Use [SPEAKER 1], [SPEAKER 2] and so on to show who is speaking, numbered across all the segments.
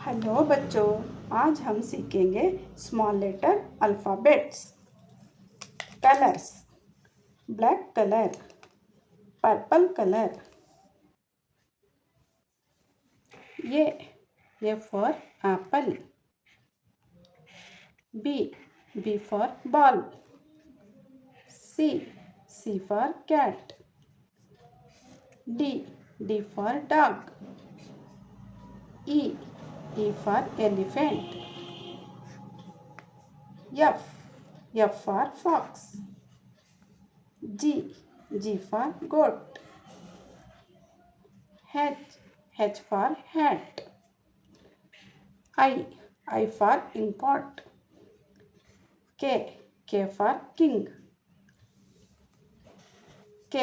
[SPEAKER 1] Hello बच्चों, आज हम सीखेंगे small letter alphabets. Colours: black colour, purple colour. A for apple. B for ball. C for cat. D for dog. E for elephant. F for fox. G for goat. H for hat. I for inkpot. K for king. K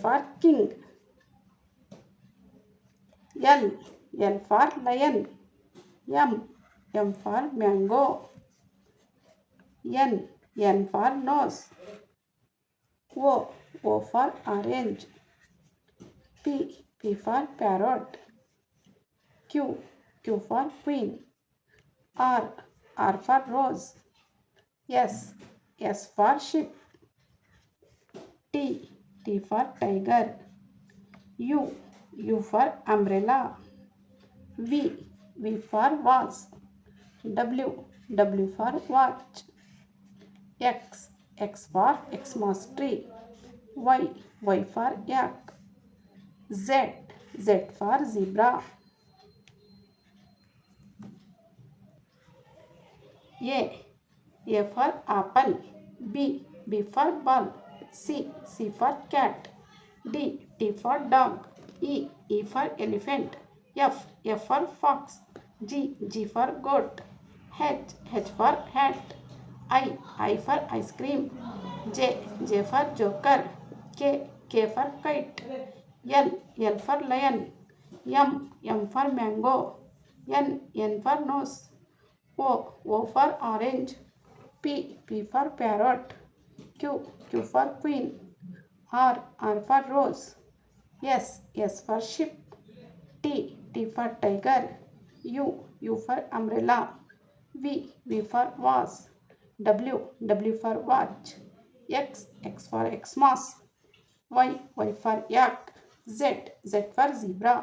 [SPEAKER 1] for king. L for lion. M for mango. N for nose. O for orange. P for parrot. Q for queen. R for rose. S for sheep. T for tiger. U for umbrella. V for vase. W for watch. X for Xmas tree. Y for yak. Z for zebra. A for apple. B for ball. C for cat. D for dog. E for elephant. F for fox. G for goat. H for hat. I for ice cream. J for joker. K for kite. L for lion. M for mango. N for nose. O for orange. P for parrot. Q for queen. R for rose. S for sheep. T for tiger. U for umbrella. V for vase. W for watch. X for Xmas. Y for yak. Z for zebra.